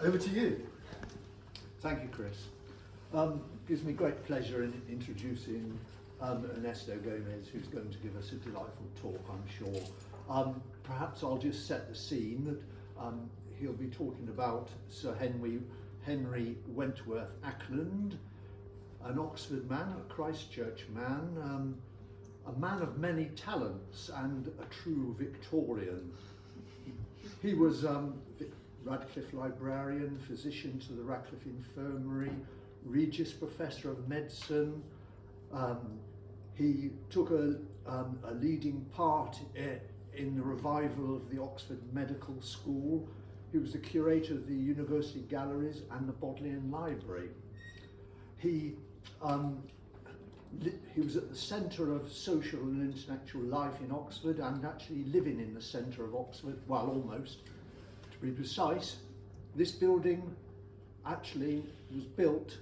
over to you. Thank you, Chris. Gives me great pleasure in introducing Ernesto Gomez, who's going to give us a delightful talk, I'm sure. Perhaps I'll just set the scene that he'll be talking about Sir Henry Wentworth Acland, an Oxford man, a Christchurch man, a man of many talents and a true Victorian. He was Radcliffe librarian, physician to the Radcliffe Infirmary, Regius Professor of Medicine. He took a leading part in the revival of the Oxford Medical School. He was the curator of the University Galleries and the Bodleian Library. He was at the centre of social and intellectual life in Oxford, and actually living in the centre of Oxford, well, almost. To be precise, this building actually was built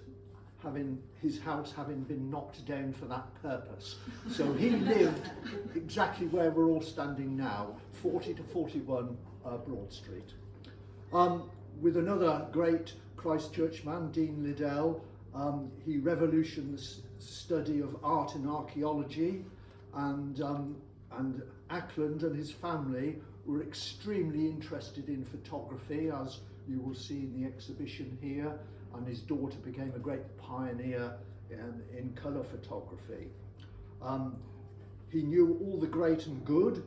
his house having been knocked down for that purpose. So he lived exactly where we're all standing now, 40 to 41 Broad Street. With another great Christchurch man, Dean Liddell, he revolutioned the study of art and archaeology, and Acland and his family were extremely interested in photography, as you will see in the exhibition here, and his daughter became a great pioneer in colour photography. He knew all the great and good.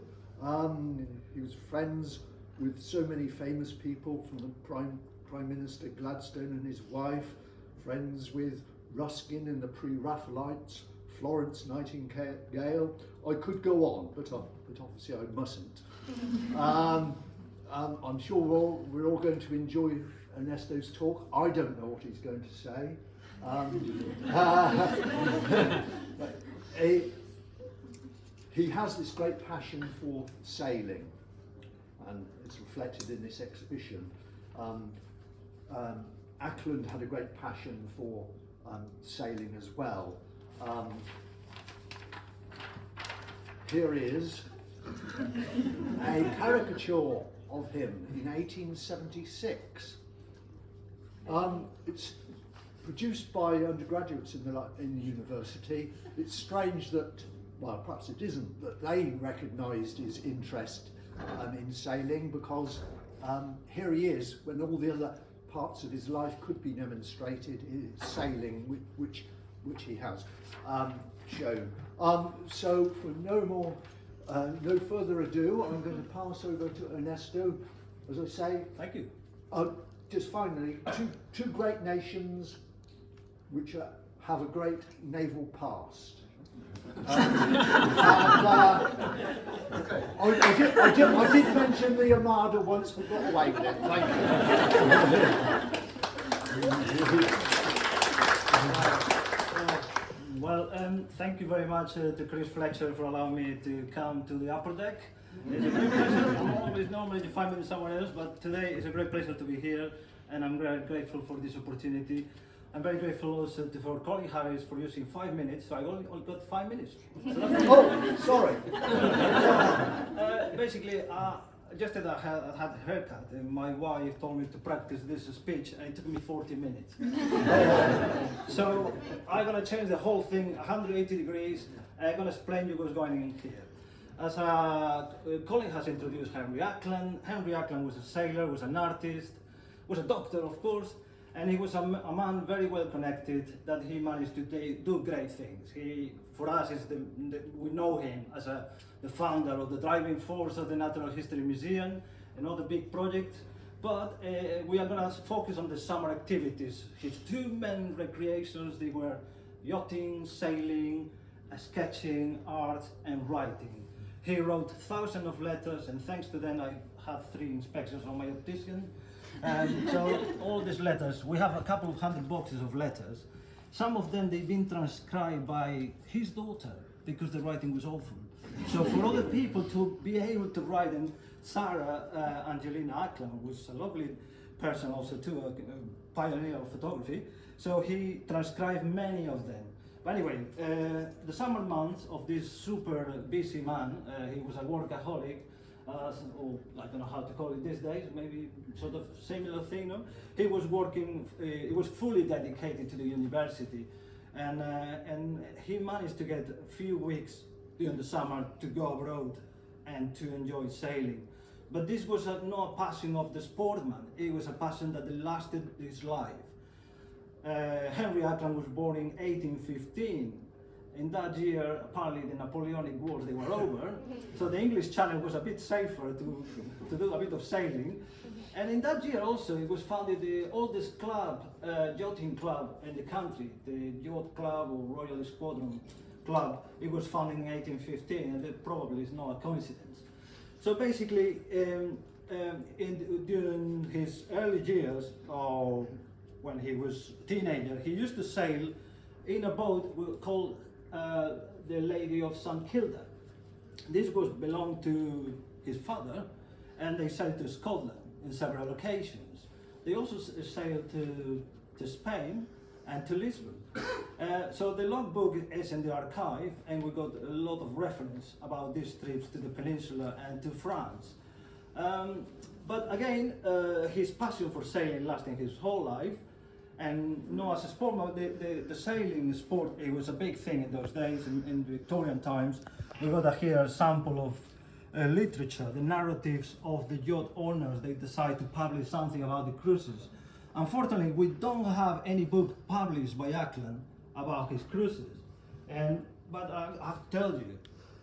He was friends with so many famous people, from the Prime Minister Gladstone and his wife, friends with Ruskin and the Pre-Raphaelites, Florence Nightingale. I could go on, but obviously I mustn't. I'm sure we're all going to enjoy Ernesto's talk. I don't know what he's going to say. He has this great passion for sailing, and it's reflected in this exhibition. Acland had a great passion for sailing as well. Here is a caricature of him in 1876. It's produced by undergraduates in the university. It's strange that, well, perhaps it isn't, that they recognised his interest in sailing, because here he is when all the other parts of his life could be demonstrated, is sailing, which he has shown. So for no further ado, I'm going to pass over to Ernesto. As I say, thank you. Just finally, two great nations which have a great naval past. I did mention the Armada once, but got away with it. Thank you. Well, thank you very much to Chris Fletcher for allowing me to come to the upper deck. It's a great pleasure. I'm always normally to find me somewhere else, but today it's a great pleasure to be here, and I'm very grateful for this opportunity. I'm very grateful also for Colin Harris for using 5 minutes, so I only got 5 minutes. Oh, sorry. Basically, just that I had a haircut, and my wife told me to practice this speech, and it took me 40 minutes. So I'm going to change the whole thing 180 degrees, and I'm going to explain you what's going on here. As Colin has introduced Henry Acland. Henry Acland was a sailor, was an artist, was a doctor, of course, and he was a man very well connected, that he managed to do great things. For us, we know him as the founder of the driving force of the Natural History Museum and other big projects, but we are going to focus on the summer activities. His two main recreations, they were yachting, sailing, sketching, art, and writing. He wrote thousands of letters, and thanks to them I had 3 inspections on my optician. And so all these letters, we have a couple of 100 boxes of letters. Some of them, they've been transcribed by his daughter, because the writing was awful. So for other people to be able to write, and Sarah Angelina Acland was a lovely person also too, a pioneer of photography. So he transcribed many of them. But anyway, the summer months of this super busy man, he was a workaholic, or I don't know how to call it these days, maybe sort of similar thing. No? He was working, he was fully dedicated to the university, and he managed to get a few weeks during the summer to go abroad and to enjoy sailing. But this was not a passion of the sportsman, it was a passion that lasted his life. Henry Acland was born in 1815. In that year, apparently the Napoleonic Wars, they were over, so the English Channel was a bit safer to do a bit of sailing. And in that year also, it was founded the oldest club, yachting club in the country, the Yacht Club or Royal Squadron Club. It was founded in 1815, and that probably is not a coincidence. So basically, during his early years, or when he was a teenager, he used to sail in a boat called the Lady of St Kilda. This belonged to his father, and they sailed to Scotland in several occasions. They also sailed to Spain and to Lisbon. So the logbook is in the archive, and we got a lot of reference about these trips to the peninsula and to France. But again, his passion for sailing lasted his whole life. And not as a sport, the sailing sport, it was a big thing in those days, in Victorian times. We got here a sample of literature, the narratives of the yacht owners. They decide to publish something about the cruises. Unfortunately, we don't have any book published by Acland about his cruises. But I have to tell you,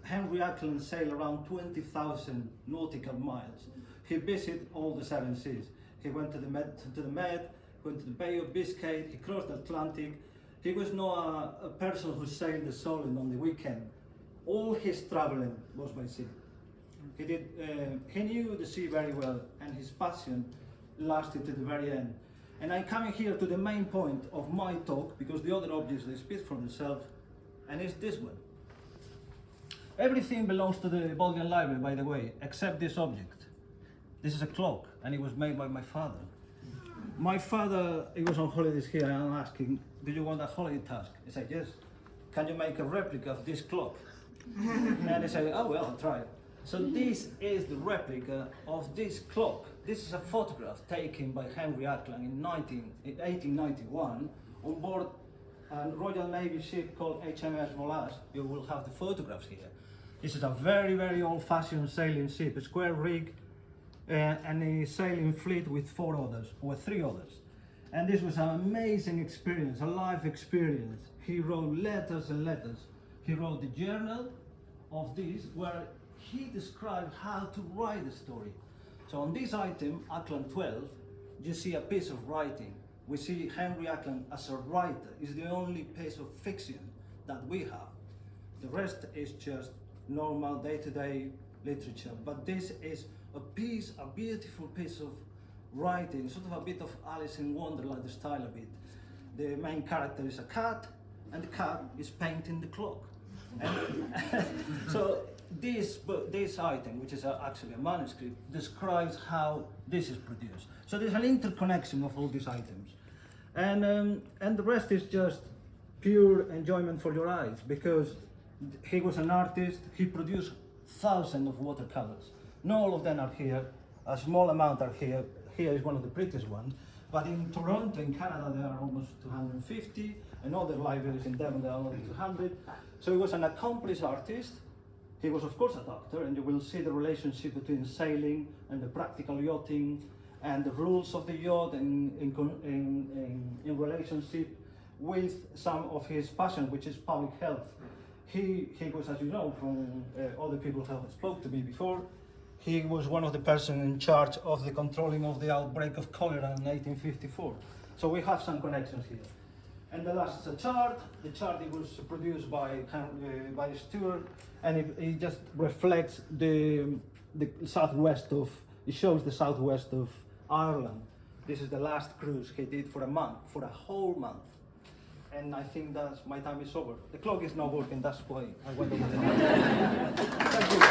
Henry Acland sailed around 20,000 nautical miles. He visited all the 7 seas. He went to the Med, went to the Bay of Biscay, he crossed the Atlantic. He was not a person who sailed the Solent on the weekend. All his traveling was by sea. He knew the sea very well, and his passion lasted to the very end. And I'm coming here to the main point of my talk, because the other objects, they speak for themselves, and it's this one. Everything belongs to the Bodleian Library, by the way, except this object. This is a clock, and it was made by my father. My father, he was on holidays here, and I'm asking, do you want a holiday task? He said, yes. Can you make a replica of this clock? And he said, oh well, I'll try it. So this is the replica of this clock. This is a photograph taken by Henry Acland in 1891 on board a Royal Navy ship called HMS Volage. You will have the photographs here. This is a very, very old-fashioned sailing ship, a square rig, and a sailing fleet with 4 others, or 3 others. And this was an amazing experience, a life experience. He wrote letters and letters. He wrote the journal of this, where he described how to write the story. So on this item, Acland 12, you see a piece of writing. We see Henry Acland as a writer. It's the only piece of fiction that we have. The rest is just normal day-to-day literature. But this is a beautiful piece of writing, sort of a bit of Alice in Wonderland style a bit. The main character is a cat, and the cat is painting the clock. And so this item, which is actually a manuscript, describes how this is produced. So there's an interconnection of all these items. And the rest is just pure enjoyment for your eyes, because he was an artist. He produced thousands of watercolors. Not all of them are here, a small amount are here. Here is one of the prettiest ones. But in Toronto, in Canada, there are almost 250, and other libraries in Devon, there are only 200. So he was an accomplished artist. He was, of course, a doctor, and you will see the relationship between sailing and the practical yachting, and the rules of the yacht in relationship with some of his passion, which is public health. He was, as you know, from other people who have spoke to me before, he was one of the persons in charge of the controlling of the outbreak of cholera in 1854. So we have some connections here. And the last is a chart. The chart, it was produced by Stuart, and it just reflects the southwest of, it shows the southwest of Ireland. This is the last cruise he did for a month, for a whole month. And I think that's, my time is over. The clock is not working, that's why I went over there. Thank you.